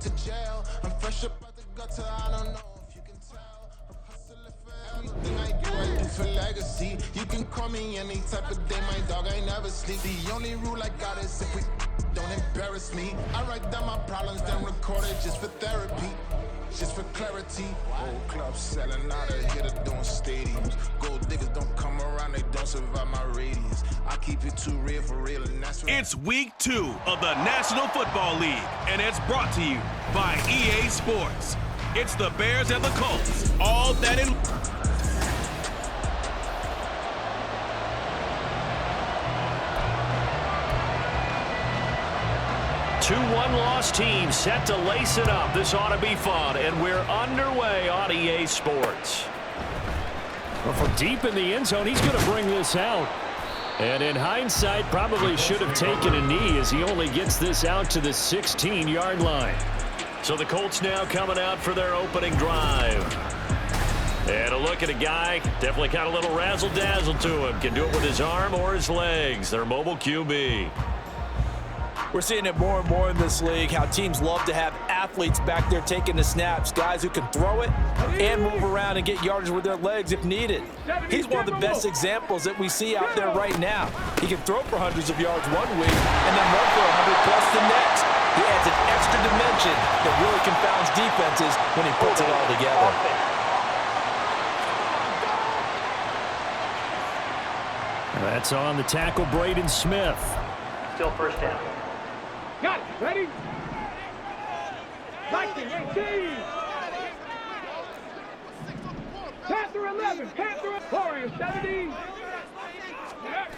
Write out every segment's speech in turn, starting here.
to jail. I'm fresh up out the gutter, I don't know if you can tell. I'm hustling for everything I do for legacy. You can call me any type of day, my dog, I never sleep. The only rule I got is if we don't embarrass me. I write down my problems, then record it just for therapy. Just for clarity, old clubs selling out of here to doing stadiums. Gold diggers don't come around, they don't survive my radius. I keep it too real for real, and that's what it's week 2 of the National Football League, and it's brought to you by EA Sports. It's the Bears and the Colts, all that in. 2-1 loss team set to lace it up. This ought to be fun, and we're underway on EA Sports. Well, from deep in the end zone, he's going to bring this out. And in hindsight, probably should have taken a knee as he only gets this out to the 16-yard line. So the Colts now coming out for their opening drive. And a look at a guy, definitely got a little razzle-dazzle to him. Can do it with his arm or his legs. Their mobile QB. We're seeing it more and more in this league, how teams love to have athletes back there taking the snaps, guys who can throw it and move around and get yardage with their legs if needed. He's one of the best examples that we see out there right now. He can throw for hundreds of yards one week and then run for 100 plus the next. He adds an extra dimension that really confounds defenses when he puts it all together. That's on the tackle, Braden Smith. Still first down. Got it. Ready? Lightning, 18. Panther 11. Panther Warriors 17.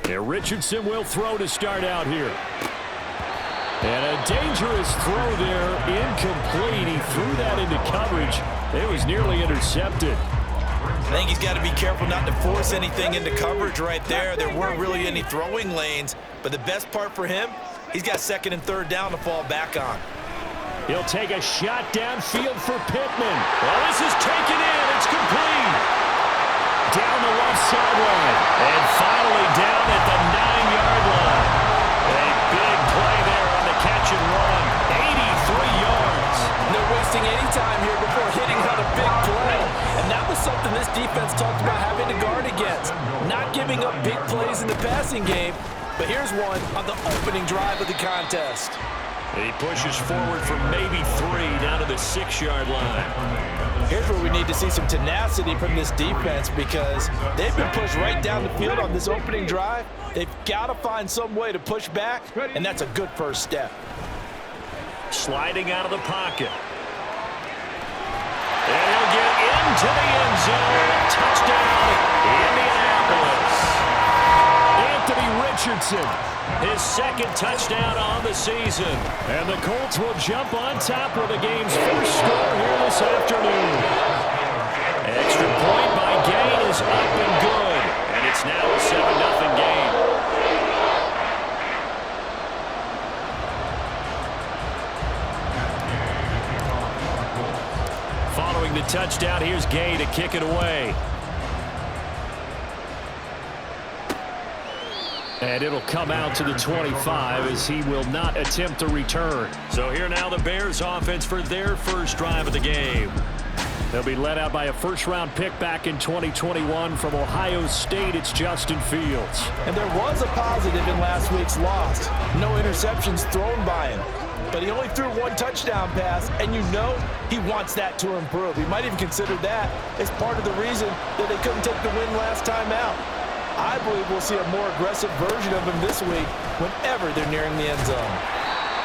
Yeah, Richardson will throw to start out here. And a dangerous throw there, incomplete. He threw that into coverage. It was nearly intercepted. I think he's got to be careful not to force anything into coverage right there. There weren't really any throwing lanes, but the best part for him, he's got second and third down to fall back on. He'll take a shot downfield for Pittman. Well, this is taken in. It's complete. Down the left sideline. And finally down at the 9-yard line. A big play there on the catch and run. 83 yards. No wasting any time here before hitting on a big play. And that was something this defense talked about having to guard against. Not giving up big plays in the passing game. But here's one on the opening drive of the contest. He pushes forward for maybe 3 down to the 6-yard line. Here's where we need to see some tenacity from this defense because they've been pushed right down the field on this opening drive. They've got to find some way to push back, and that's a good first step. Sliding out of the pocket. And he'll get into the end zone. Touchdown, Indianapolis. Anthony Richardson, his second touchdown on the season. And the Colts will jump on top with the game's first score here this afternoon. Extra point by Gain is up and good. And it's now a 7-0 game. Following the touchdown, here's Gay to kick it away. And it'll come out to the 25 as he will not attempt to return. So here now the Bears offense for their first drive of the game. They'll be led out by a first-round pick back in 2021 from Ohio State. It's Justin Fields. And there was a positive in last week's loss. No interceptions thrown by him. But he only threw one touchdown pass, and you know he wants that to improve. He might even consider that as part of the reason that they couldn't take the win last time out. I believe we'll see a more aggressive version of him this week whenever they're nearing the end zone.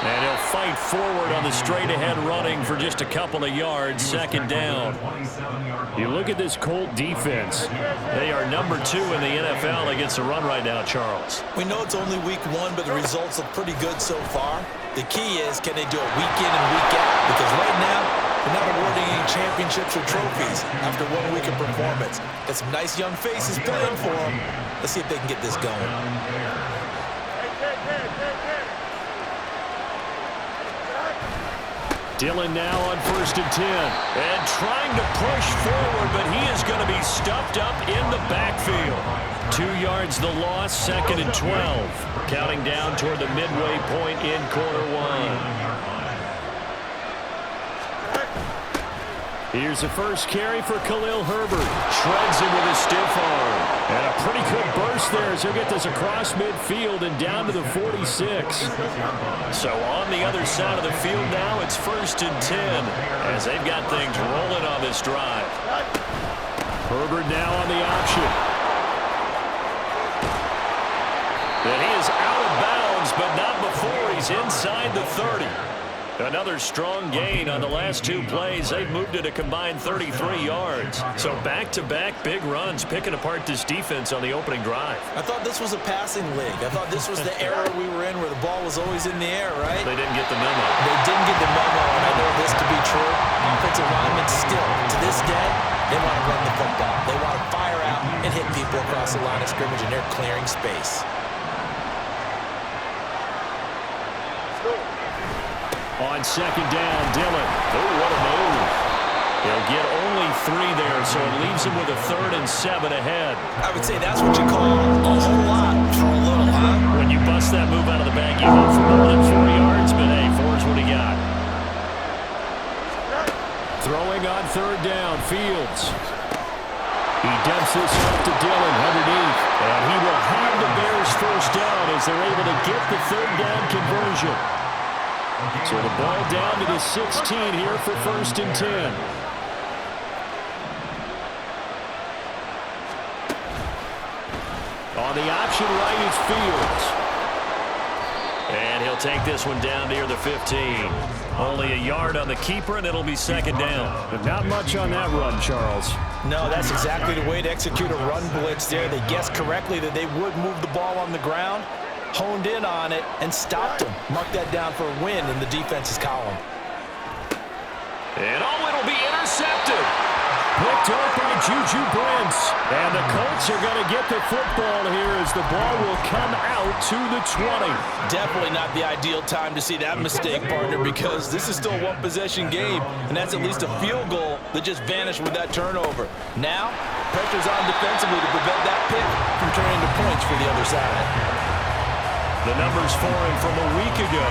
And he'll fight forward on the straight-ahead running for just a couple of yards, second down. You look at this Colt defense. They are number 2 in the NFL against the run right now, Charles. We know it's only week 1, but the results look pretty good so far. The key is, can they do it week in and week out? Because right now, they're not awarding any championships or trophies after 1 week of performance. Got some nice young faces playing for them. Let's see if they can get this going. Dillon now on 1st and 10. And trying to push forward, but he is going to be stuffed up in the backfield. 2 yards the loss, 2nd and 12. Counting down toward the midway point in quarter 1. Here's the first carry for Khalil Herbert. Shreds him with a stiff arm. And a pretty good burst there as he'll get this across midfield and down to the 46. So on the other side of the field now, it's 1st and 10 as they've got things rolling on this drive. Herbert now on the option. And he is out of bounds, but not before he's inside the 30. Another strong gain on the last 2 plays. They've moved it a combined 33 yards. So back-to-back big runs, picking apart this defense on the opening drive. I thought this was a passing league. I thought this was the era we were in where the ball was always in the air, right? They didn't get the memo. They didn't get the memo, and I know this to be true. Offensive linemen still, to this day, they want to run the football. They want to fire out and hit people across the line of scrimmage, and they're clearing space. On 2nd down, Dillon. Oh, what a move. He'll get only 3 there, so it leaves him with a 3rd and 7 ahead. I would say that's what you call a whole lot for a little, huh? When you bust that move out of the bag, you hope for more than 4 yards, but hey, 4's what he got. Throwing on 3rd down, Fields. He dumps this off to Dillon underneath, and he will have the Bears 1st down as they're able to get the 3rd down conversion. So the ball down to the 16 here for 1st and 10. On the option right is Fields. And he'll take this one down near the 15. Only a yard on the keeper, and it'll be 2nd down. But not much on that run, Charles. No, that's exactly the way to execute a run blitz there. They guessed correctly that they would move the ball on the ground, honed in on it, and stopped him. Mark that down for a win in the defense's column. And it'll be intercepted. Picked up by Juju Brents. And the Colts are going to get the football here as the ball will come out to the 20. Definitely not the ideal time to see that mistake, partner, because this is still a one-possession game, and that's at least a field goal that just vanished with that turnover. Now, pressure's on defensively to prevent that pick from turning into points for the other side. The numbers for him from a week ago: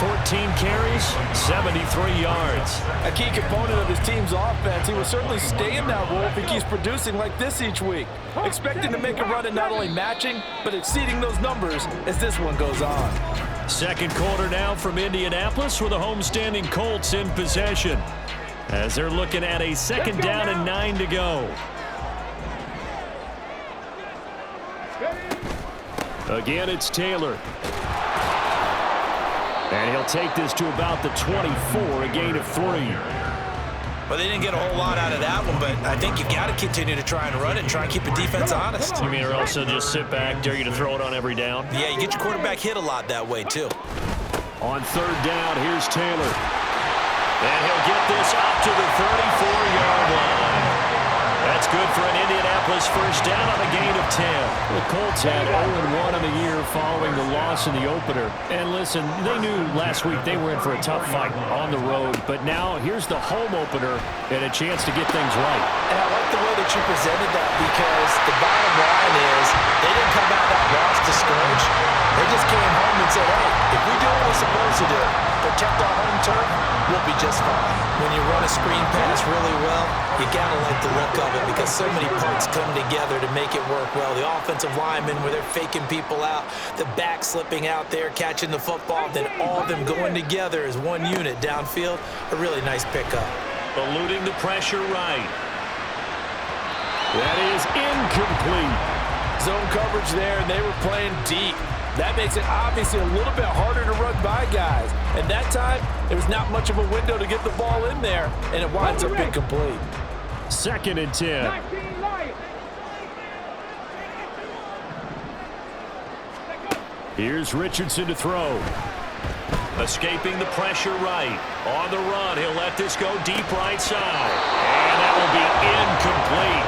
14 carries, 73 yards. A key component of his team's offense. He will certainly stay in that role if he keeps producing like this each week. Expecting to make a run at not only matching, but exceeding those numbers as this one goes on. 2nd quarter now from Indianapolis with the homestanding Colts in possession, as they're looking at a 2nd down and 9 to go. Again, it's Taylor. And he'll take this to about the 24, a gain of 3. Well, they didn't get a whole lot out of that one, but I think you've got to continue to try and run it and try and keep the defense honest. You mean or else they'll just sit back, dare you to throw it on every down? Yeah, you get your quarterback hit a lot that way, too. On 3rd down, here's Taylor. And he'll get this up to the 34-yard line. That's good for an Indianapolis 1st down on a gain of 10. The Colts had 0-1 on the year following the loss in the opener. And listen, they knew last week they were in for a tough fight on the road. But now here's the home opener and a chance to get things right. And I like the way that you presented that, because the bottom line is they didn't come out of that loss discouraged. They just came home and said, hey, if we do what we're supposed to do, protect our home turf, we'll be just fine. When you run a screen pass really well, you got to like the look of it, because so many parts come together to make it work well. The offensive linemen, where they're faking people out, the back slipping out there, catching the football, then all of them going together as one unit downfield. A really nice pickup. Eluding the pressure right. That is incomplete. Zone coverage there, and they were playing deep. That makes it obviously a little bit harder to run by guys. And that time, there was not much of a window to get the ball in there, and it winds up incomplete. 2nd and 10. Here's Richardson to throw. Escaping the pressure right. On the run, he'll let this go deep right side. And that will be incomplete.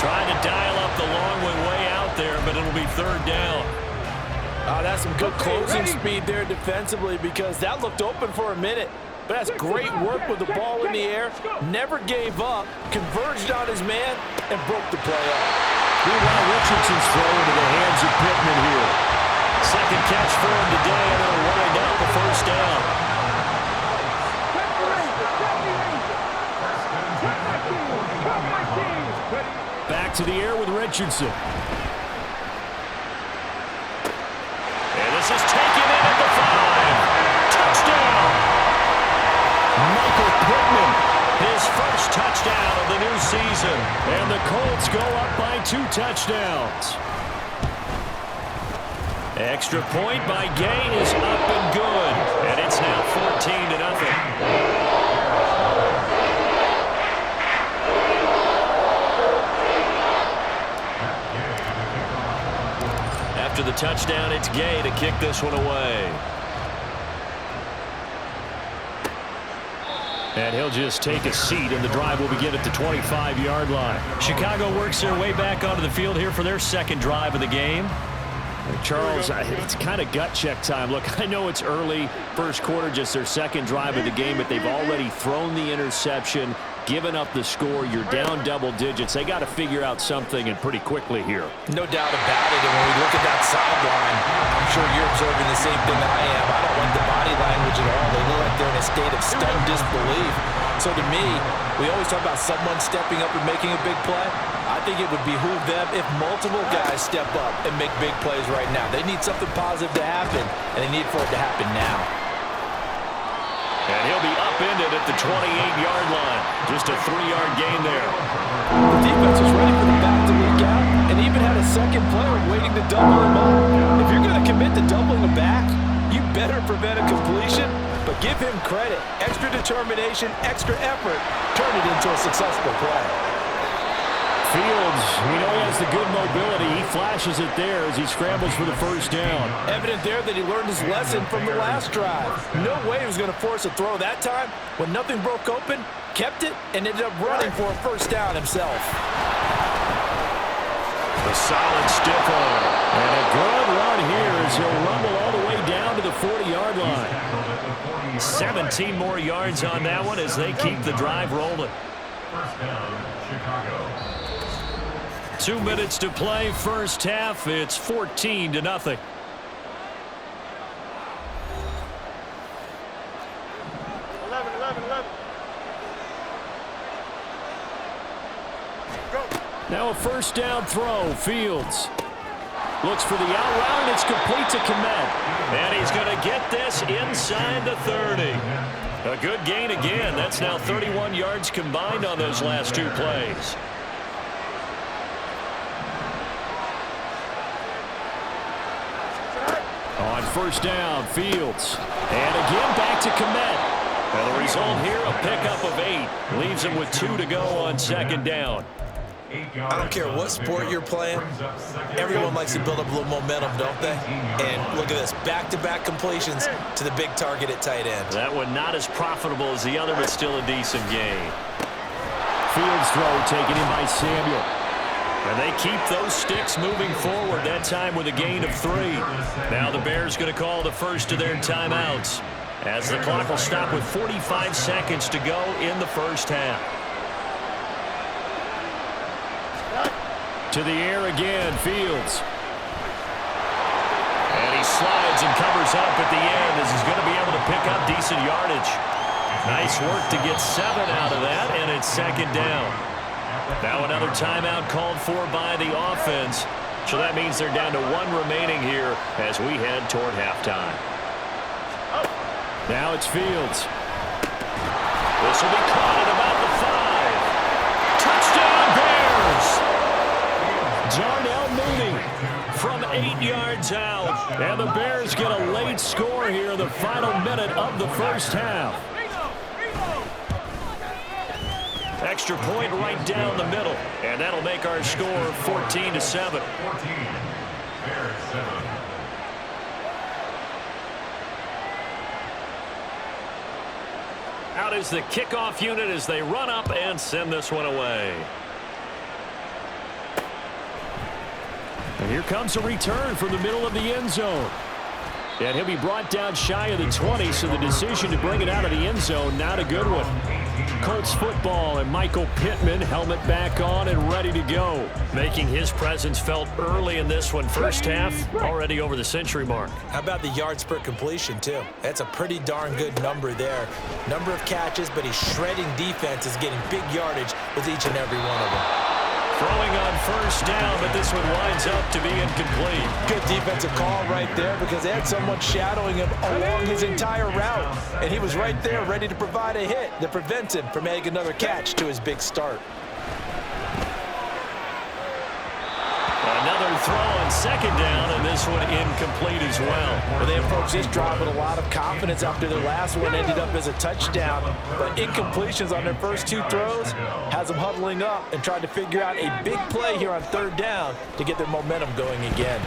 Trying to dial up the long way out there, but it'll be 3rd down. That's some good closing speed there defensively, because that looked open for a minute. But that's great work with the ball in the air. Never gave up, converged on his man, and broke the play up. Meanwhile, Richardson's throw into the hands of Pittman here. 2nd catch for him today, and it'll wind up a 1st down. to the air with Richardson. And this is taken in at the 5. Touchdown! Michael Pittman, his first touchdown of the new season. And the Colts go up by 2 touchdowns. Extra point by Gay is up and good. And it's now 14-0. After the touchdown, it's Gay to kick this one away. And he'll just take a seat, and the drive will begin at the 25-yard line. Chicago works their way back onto the field here for their second drive of the game. Charles, it's kind of gut check time. Look, I know it's early, first quarter, just their second drive of the game, but they've already thrown the interception, given up the score. You're down double digits. They got to figure out something, and pretty quickly here. No doubt about it, and when we look at that sideline, I'm sure you're observing the same thing that I am. I don't like the body language at all. They look like they're in a state of stunned disbelief. So to me, we always talk about someone stepping up and making a big play. I think it would behoove them if multiple guys step up and make big plays right now. They need something positive to happen, and they need for it to happen now. And he'll be upended at the 28-yard line. Just a 3-yard gain there. The defense was ready for the back to leak out and even had a second player waiting to double him up. If you're going to commit to doubling a back, you better prevent a completion, but give him credit. Extra determination, extra effort, turn it into a successful play. Fields, we know he has the good mobility. He flashes it there as he scrambles for the first down. Evident there that he learned his lesson from the last drive. No way he was going to force a throw that time. When nothing broke open, kept it, and ended up running for a first down himself. A solid stiff arm. And a good run here as he'll rumble all the way down to the 40-yard line. 17 more yards on that one as they keep the drive rolling. First down, Chicago. 2 minutes to play, first half. It's 14-0. 11. Go. Now a first down throw. Fields looks for the out route, and it's complete to Komet. And he's going to get this inside the 30. A good gain again. That's now 31 yards combined on those last 2 plays. On first down, Fields. And again back to Komet. And the result here, a pickup of 8. Leaves him with 2 to go on second down. I don't care what sport you're playing. Everyone likes to build up a little momentum, don't they? And look at this, back-to-back completions to the big target at tight end. That one not as profitable as the other, but still a decent gain. Fields throw taken in by Samuel. And they keep those sticks moving forward, that time with a gain of 3. Now the Bears going to call the first of their timeouts, as the clock will stop with 45 seconds to go in the first half. To the air again, Fields. And he slides and covers up at the end as he's going to be able to pick up decent yardage. Nice work to get 7 out of that, and it's second down. Now another timeout called for by the offense. So that means they're down to 1 remaining here as we head toward halftime. Now it's Fields. This will be caught at about the 5. Touchdown Bears! Darnell Mooney from 8 yards out. And the Bears get a late score here in the final minute of the first half. Extra point right down the middle. And that'll make our score 14-7. 14. Bears 7. Out is the kickoff unit as they run up and send this one away. And here comes a return from the middle of the end zone. And he'll be brought down shy of the 20, so the decision to bring it out of the end zone, not a good one. Colts football and Michael Pittman, helmet back on and ready to go. Making his presence felt early in this one. First half, already over the century mark. How about the yards per completion, too? That's a pretty darn good number there. Number of catches, but he's shredding defenses, getting big yardage with each and every one of them. Throwing on first down, but this one winds up to be incomplete. Good defensive call right there because they had someone shadowing him along his entire route. And he was right there ready to provide a hit that prevents him from adding another catch to his big start. Another throw on second down, and this one incomplete as well. Well, they approached this drive with a lot of confidence after their last one ended up as a touchdown. But incompletions on their first two throws has them huddling up and trying to figure out a big play here on third down to get their momentum going again.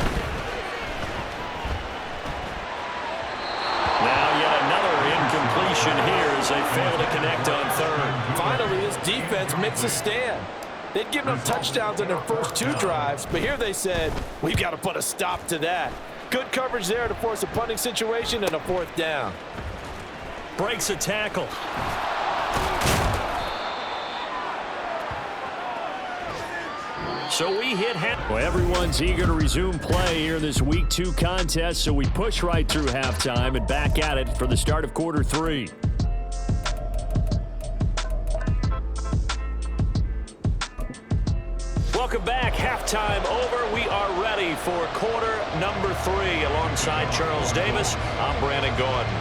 Now yet another incompletion here as they fail to connect on third. Finally, this defense makes a stand. They'd given them touchdowns on their first two drives, but here they said, we've got to put a stop to that. Good coverage there to force a punting situation and a fourth down. Breaks a tackle. So we hit half. Well, everyone's eager to resume play here in this Week 2 contest, so we push right through halftime and back at it for the start of quarter 3. Welcome back. Halftime over. We are ready for quarter number 3. Alongside Charles Davis, I'm Brandon Gordon.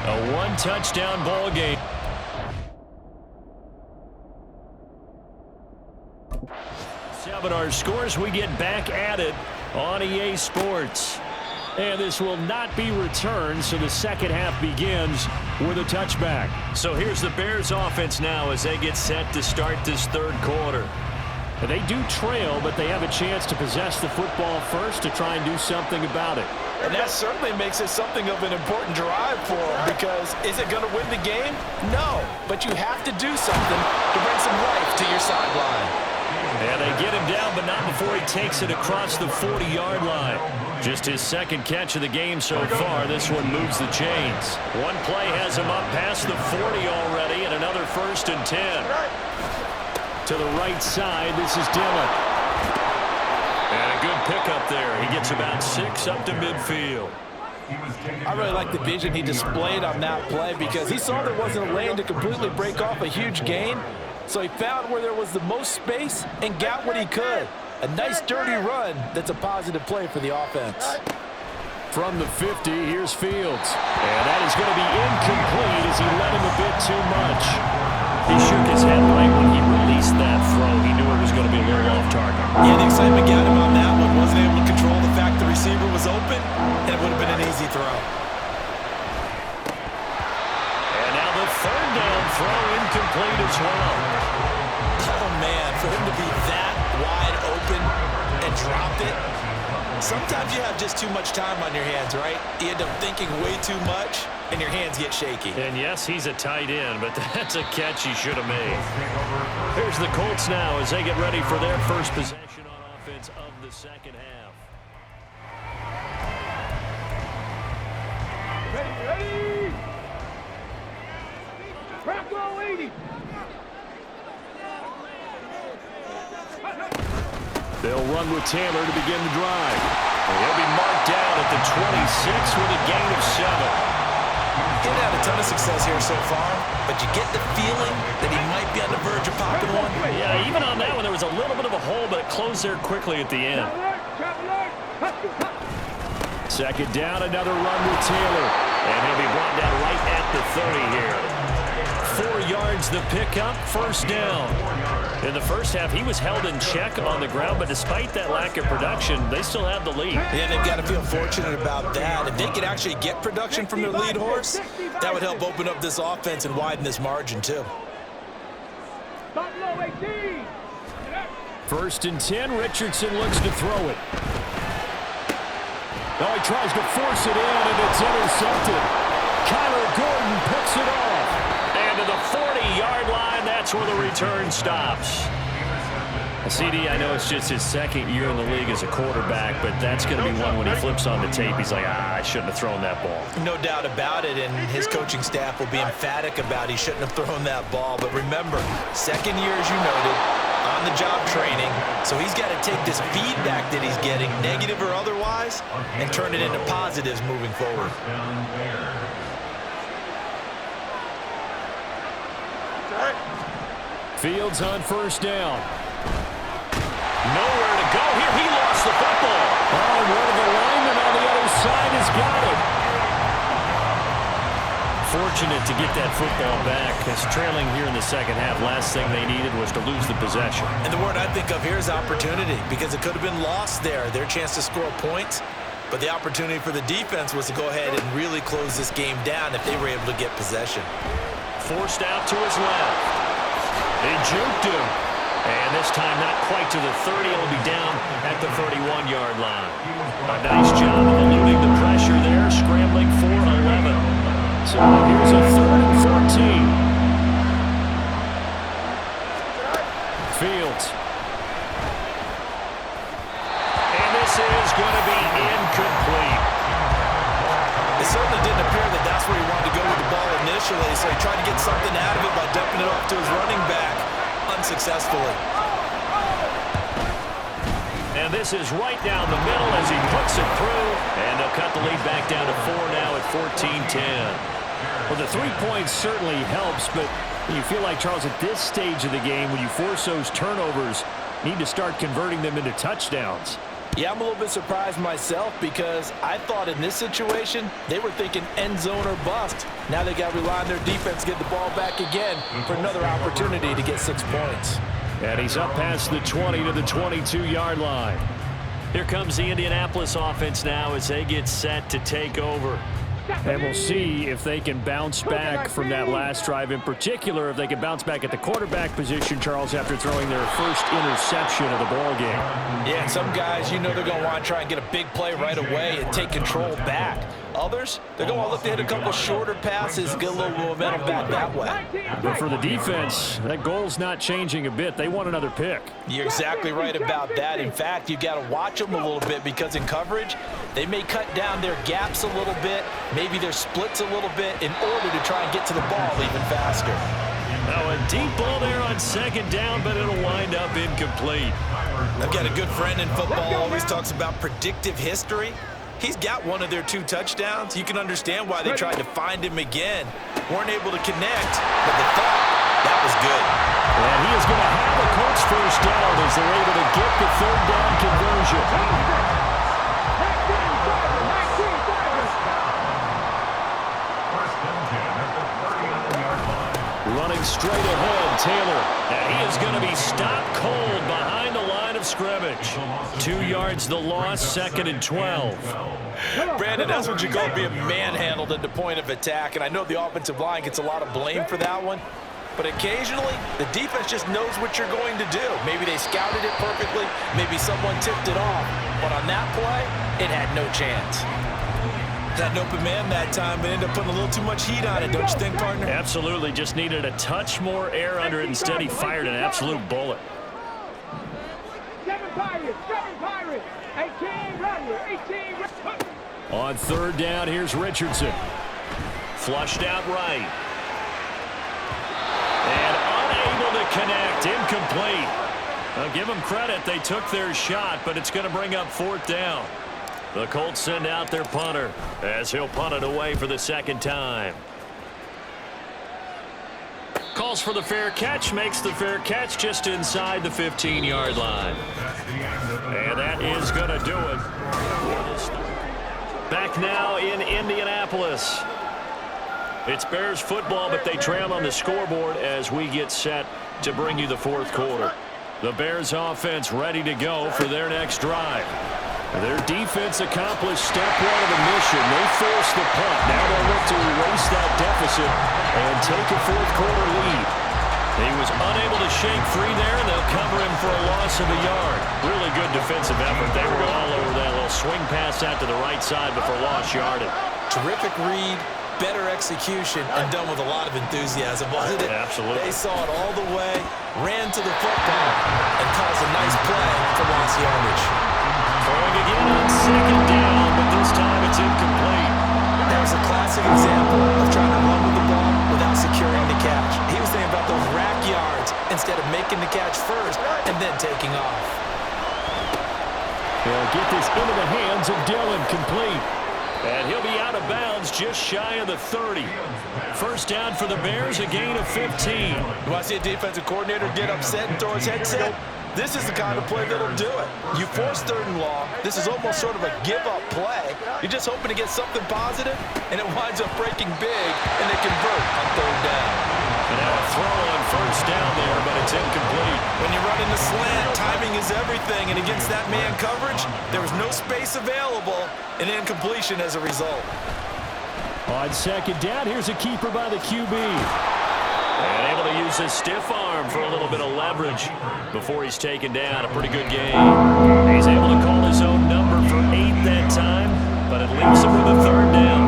A one-touchdown ball game. Our scores, we get back at it on EA Sports. And this will not be returned, so the second half begins with a touchback. So here's the Bears offense now as they get set to start this third quarter. And they do trail, but they have a chance to possess the football first to try and do something about it. And that certainly makes it something of an important drive for them, because is it going to win the game? No, but you have to do something to bring some life to your sideline. And they get him down, but not before he takes it across the 40-yard line. Just his second catch of the game so far. This one moves the chains. One play has him up past the 40 already, and another 1st and 10. To the right side, this is Dillon. And a good pickup there. He gets about 6 up to midfield. I really like the vision he displayed on that play because he saw there wasn't a lane to completely break off a huge gain. So he found where there was the most space and got what he could. A nice, dirty run that's a positive play for the offense. From the 50, here's Fields. And that is going to be incomplete as he led him a bit too much. He shook his head right when he released that throw. He knew it was going to be a little off target. Yeah, the excitement got him on that one. Wasn't able to control the fact the receiver was open, and it would have been an easy throw. And now the third down throw incomplete as well. Oh, man, for him to be that wide open and drop it. Sometimes you have just too much time on your hands, right? You end up thinking way too much, and your hands get shaky. And yes, he's a tight end, but that's a catch he should have made. Here's the Colts now as they get ready for their first possession on offense of the second half. Ready! Crack roll 80! They'll run with Taylor to begin the drive. He'll be marked down at the 26 with a gain of 7. He's had a ton of success here so far, but you get the feeling that he might be on the verge of popping one. Yeah, even on that one, there was a little bit of a hole, but it closed there quickly at the end. Second down, another run with Taylor. And he'll be brought down right at the 30 here. 4 yards the pickup, first down. In the first half, he was held in check on the ground, but despite that lack of production, they still have the lead. Yeah, they've got to feel fortunate about that. If they could actually get production from their lead horse, that would help open up this offense and widen this margin, too. 1st and 10, Richardson looks to throw it. Oh, he tries to force it in, and it's intercepted. Kyler Gordon picks it off. And to the 40-yard line, that's where the return stops. CD, I know it's just his second year in the league as a quarterback, but that's going to be one when he flips on the tape. He's like, I shouldn't have thrown that ball. No doubt about it, and his coaching staff will be emphatic about he shouldn't have thrown that ball. But remember, second year, as you noted, on-the-job training, so he's got to take this feedback that he's getting, negative or otherwise, and turn it into positives moving forward. Fields on first down. Nowhere to go here. He lost the football. Oh, one of the linemen on the other side has got it. Fortunate to get that football back, as trailing here in the second half. Last thing they needed was to lose the possession. And the word I think of here is opportunity, because it could have been lost there. Their chance to score points. But the opportunity for the defense was to go ahead and really close this game down if they were able to get possession. Forced out to his left. They juked him. And this time not quite to the 30. It'll be down at the 31-yard line. A nice job of eluding the pressure there, scrambling for 11. So here's a 3rd and 14. Fields. And this is going to be incomplete. It certainly didn't appear that that's where he wanted to go with the ball initially, so he tried to get something out of it by dumping it off to his running back unsuccessfully. And this is right down the middle as he puts it through, and they'll cut the lead back down to 4 now at 14-10. Well, the 3 points certainly helps, but you feel like, Charles, at this stage of the game, when you force those turnovers, you need to start converting them into touchdowns. Yeah, I'm a little bit surprised myself, because I thought in this situation they were thinking end zone or bust. Now they got to rely on their defense to get the ball back again for another opportunity to get 6 points. And he's up past the 20 to the 22-yard line. Here comes the Indianapolis offense now as they get set to take over. And we'll see if they can bounce back from that last drive, in particular if they can bounce back at the quarterback position, Charles, after throwing their first interception of the ball game. Yeah, and some guys, you know, they're going to want to try and get a big play right away and take control back. Others, they're going to look to hit a couple shorter passes, get a little momentum back that way. But for the defense, that goal's not changing a bit. They want another pick. You're exactly right about that. In fact, you've got to watch them a little bit, because in coverage, they may cut down their gaps a little bit, maybe their splits a little bit, in order to try and get to the ball even faster. Now a deep ball there on second down, but it'll wind up incomplete. I've got a good friend in football, always talks about predictive history. He's got one of their 2 touchdowns. You can understand why they tried to find him again. Weren't able to connect, but they thought that was good. And he is going to have a Colts first down as they're able to get the 3rd down conversion. Running straight ahead, Taylor. And he is going to be stopped cold behind the line of scrimmage. 2 yards the loss, 2nd and 12. Brandon, that's what you call being manhandled at the point of attack. And I know the offensive line gets a lot of blame for that one. But occasionally, the defense just knows what you're going to do. Maybe they scouted it perfectly. Maybe someone tipped it off. But on that play, it had no chance. Had an open man that time, but ended up putting a little too much heat on it, don't you think, partner? Absolutely. Just needed a touch more air under it. Instead, he fired an absolute bullet. 7 Pirates, 18 Rebels, 18 Rebels. On 3rd down, here's Richardson. Flushed out right. And unable to connect. Incomplete. I'll give them credit. They took their shot, but it's going to bring up 4th down. The Colts send out their punter as he'll punt it away for the 2nd time. Calls for the fair catch, makes the fair catch just inside the 15-yard line. And that is going to do it. Back now in Indianapolis. It's Bears football, but they trail on the scoreboard as we get set to bring you the 4th quarter. The Bears offense ready to go for their next drive. Their defense accomplished step 1 of the mission. They forced the punt. Now they'll look to erase that deficit and take a 4th quarter lead. He was unable to shake free there, and they'll cover him for a loss of a yard. Really good defensive effort. They were all over that little swing pass out to the right side before lost yardage. Terrific read, better execution, and done with a lot of enthusiasm, wasn't it? Absolutely. They saw it all the way, ran to the football, and caused a nice play for lost yardage. Throwing again on 2nd down, but this time it's incomplete. That was a classic example of trying to run with the ball without securing the catch. He was thinking about those rack yards instead of making the catch first and then taking off. They'll get this into the hands of Dillon, complete. And he'll be out of bounds just shy of the 30. First down for the Bears, a gain of 15. You want to see a defensive coordinator get upset and throw his headset? This is the kind of play that'll do it. You force 3rd and long. This is almost sort of a give-up play. You're just hoping to get something positive, and it winds up breaking big, and they convert on 3rd down. And now a throw on first down there, but it's incomplete. When you run in the slant, timing is everything, and against that man coverage, there was no space available, and incompletion as a result. On second down, here's a keeper by the QB. And able to use his stiff arm for a little bit of leverage before he's taken down. A pretty good game. He's able to call his own number for 8 that time, but it leaves him with a 3rd down.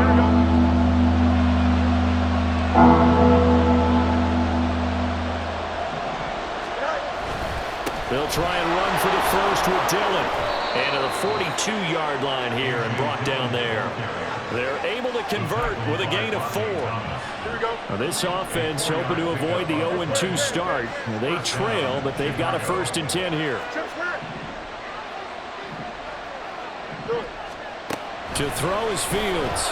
They'll try and run for the first with Dillon. And to the 42-yard line here and brought down there. They're able to convert with a gain of 4. Now this offense hoping to avoid the 0-2 start. They trail, but they've got a 1st and 10 here. To throw is Fields.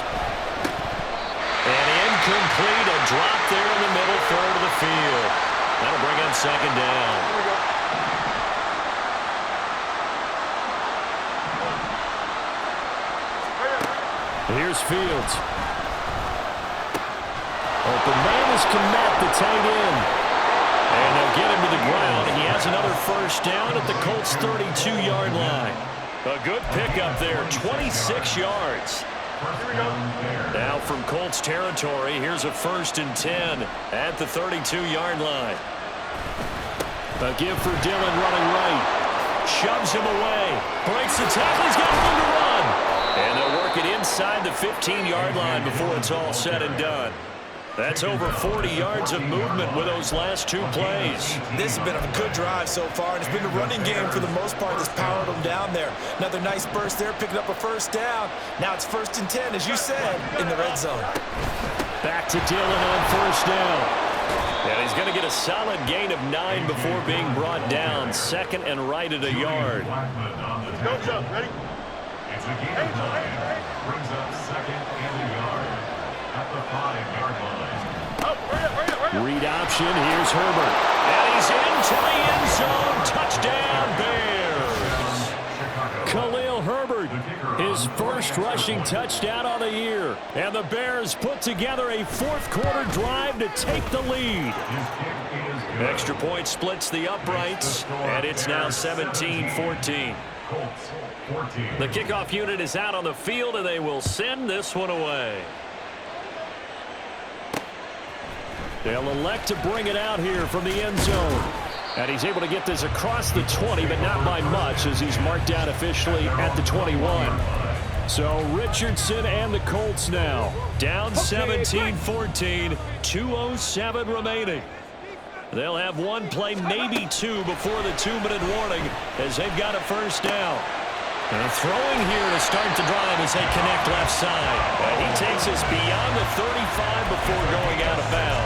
And incomplete, a drop there in the middle 3rd of the field. That'll bring on 2nd down. Here's Fields. Open man is Kmet, the tight end. And they'll get him to the ground. He has another first down at the Colts' 32-yard line. A good pickup there, 26 yards. Now from Colts territory, here's a 1st and 10 at the 32-yard line. A give for Dillon running right. Shoves him away. Breaks the tackle. He's got room to run. And they'll work it inside the 15-yard line before it's all said and done. That's over 40 yards of movement with those last 2 plays. This has been a good drive so far, and it's been the running game for the most part that's powered them down there. Another nice burst there, picking up a 1st down. Now it's 1st and 10, as you said, in the red zone. Back to Dillon on 1st down. And he's going to get a solid gain of 9 before being brought down. 2nd and right at a yard. Go, Chuck. Ready? It's a gain of 9. Brings up 2nd and a yard at the 5-yard line. Read option. Here's Herbert. And he's into the end zone. Touchdown, Bears. Khalil Herbert, his first rushing touchdown of the year. And the Bears put together a 4th-quarter drive to take the lead. Extra point splits the uprights, and it's now 17-14. The kickoff unit is out on the field, and they will send this one away. They'll elect to bring it out here from the end zone. And he's able to get this across the 20, but not by much, as he's marked down officially at the 21. So Richardson and the Colts now down 17-14, 2:07 remaining. They'll have 1 play, maybe 2, before the 2-minute warning, as they've got a first down. And throwing here to start the drive as they connect left side. And he takes us beyond the 35 before going out of bounds.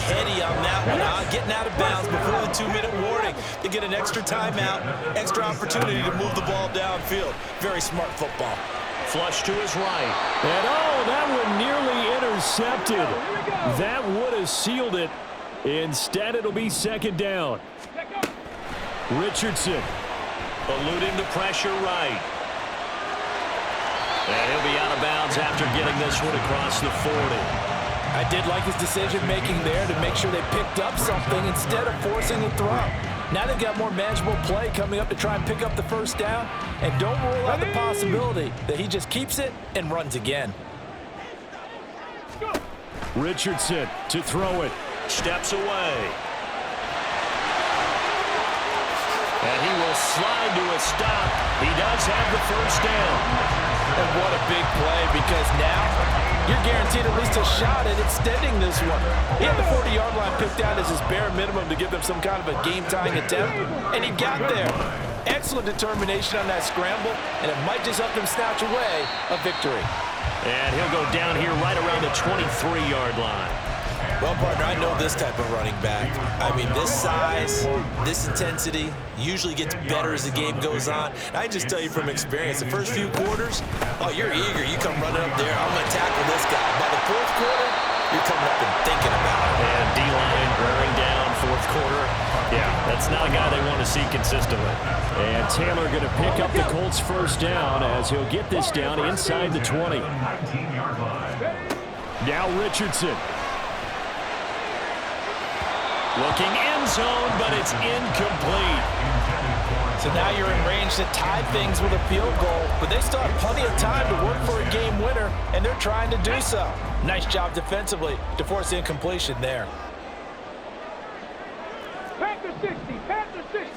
Heady on that one. Getting out of bounds before the 2-minute warning. They get an extra timeout, extra opportunity to move the ball downfield. Very smart football. Flush to his right. And that one nearly intercepted. That would have sealed it. Instead, it'll be 2nd down. Richardson eluding the pressure right. And he'll be out of bounds after getting this one across the 40. I did like his decision-making there to make sure they picked up something instead of forcing the throw. Now they've got more manageable play coming up to try and pick up the first down. And don't rule out the possibility that he just keeps it and runs again. Richardson to throw it. Steps away. And he will slide to a stop. He does have the first down. And what a big play, because now you're guaranteed at least a shot at extending this one. He had the 40-yard line picked out as his bare minimum to give them some kind of a game-tying attempt, and he got there. Excellent determination on that scramble, and it might just help them snatch away a victory. And he'll go down here right around the 23-yard line. Well, partner, I know this type of running back. I mean, this size, this intensity usually gets better as the game goes on. And I just tell you from experience, the first few quarters, oh, you're eager. You come running up there, I'm going to tackle this guy. By the fourth quarter, you're coming up and thinking about it. And D-line wearing down fourth quarter. Yeah, that's not a guy they want to see consistently. And Taylor going to pick up the Colts first down as he'll get this down inside the 20. Now Richardson. Looking end zone, but it's incomplete. So now you're in range to tie things with a field goal, but they still have plenty of time to work for a game winner, and they're trying to do so. Nice job defensively to force the incompletion there. Panther 60, Panther 60.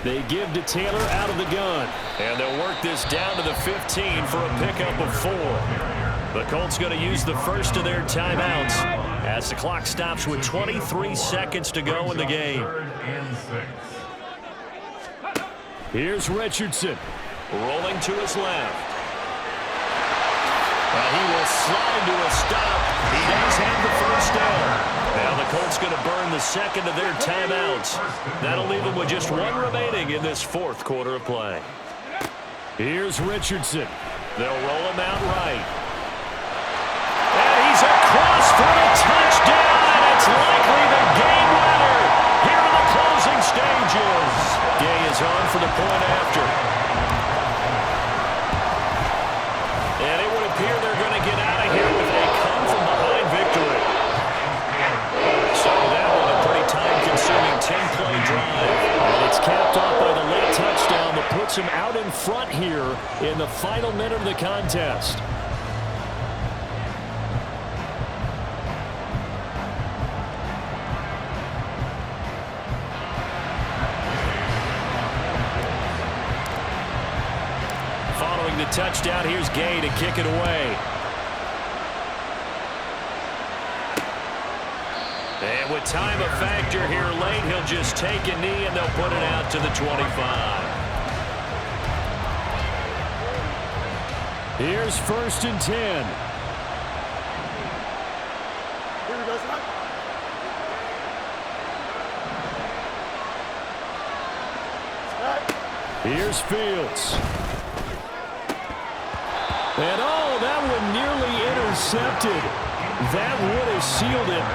They give to Taylor out of the gun. And they'll work this down to the 15 for a pickup of 4. The Colts going to use the first of their timeouts as the clock stops with 23 seconds to go in the game. Here's Richardson rolling to his left. And he will slide to a stop. He does have the first down. Now the Colts going to burn the second of their timeouts. That'll leave them with just 1 remaining in this fourth quarter of play. Here's Richardson. They'll roll him out right. And he's across for the touchdown, and it's likely the game winner here in the closing stages. Gay is on for the point after. And it would appear they're going to get out of here with a come-from-behind victory. So that was a pretty time-consuming 10-play drive. And it's capped off by the late touchdown that puts him out in front here in the final minute of the contest. Following the touchdown, here's Gay to kick it away. And with time a factor here late, he'll just take a knee and they'll put it out to the 25. Here's 1st and 10. Here's Fields. And oh, that one nearly intercepted. That would have sealed it.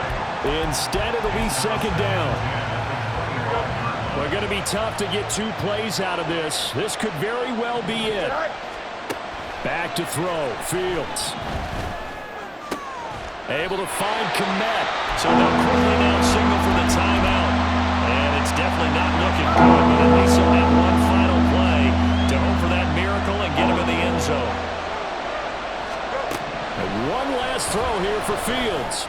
Instead, it'll be second down. We're going to be tough to get 2 plays out of this. This could very well be it. Back to throw. Fields. Able to find Kmet. So they'll quickly now signal for the timeout. And it's definitely not looking good, but at least on that one final play to hope for that miracle and get him in the end zone. And one last throw here for Fields.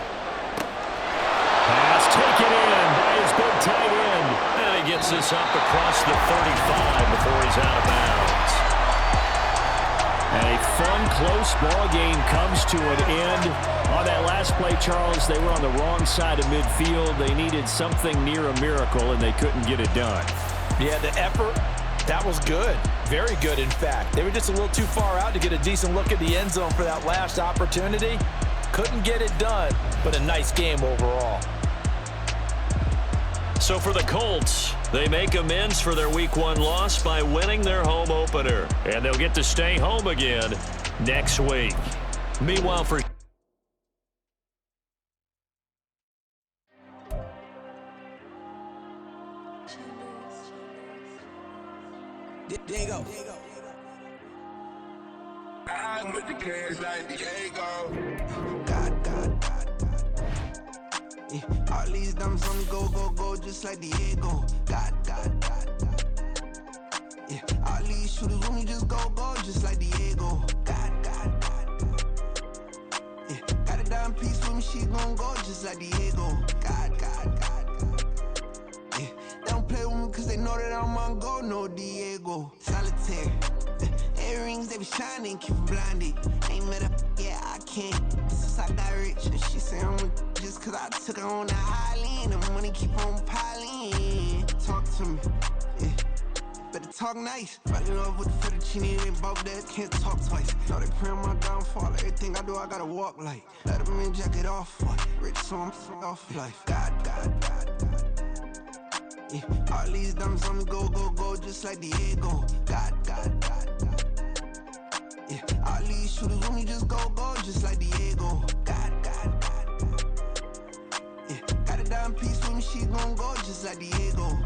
Pass taken in by his big tight end. And he gets this up across the 35 before he's out of bounds. And a fun, close ball game comes to an end. On that last play, Charles, they were on the wrong side of midfield. They needed something near a miracle, and they couldn't get it done. Yeah, the effort, that was good. Very good, in fact. They were just a little too far out to get a decent look at the end zone for that last opportunity. Couldn't get it done, but a nice game overall. So for the Colts, they make amends for their Week 1 loss by winning their home opener. And they'll get to stay home again next week. Meanwhile, for Diego. I'm with the kids like Diego. God. Yeah, all these dumps on the go, just like Diego. God. Yeah, all these shooters on me just go, just like Diego. God. Yeah, got a dime piece with me, she gon' go just like Diego. God. Yeah, they don't play with me cause they know that I'm on go, no Diego. Solitaire. Earrings, they be shining, keep them blinded. Ain't met up, yeah, I can't. Since I got rich, and she say I'm just cause I took her on the island. The money keep on piling. Talk to me, yeah. Better to talk nice. Fell in love with the fettuccine, they both dead, can't talk twice. Now they praying my downfall, everything I do, I gotta walk like. Let them in, jacket off, what? Rich, so I'm off life. God. Yeah, all these diamonds on me go, just like Diego. God. Yeah, all these shooters on me just go, just like Diego. God. Yeah, got a dime piece with me, she gon' go just like Diego.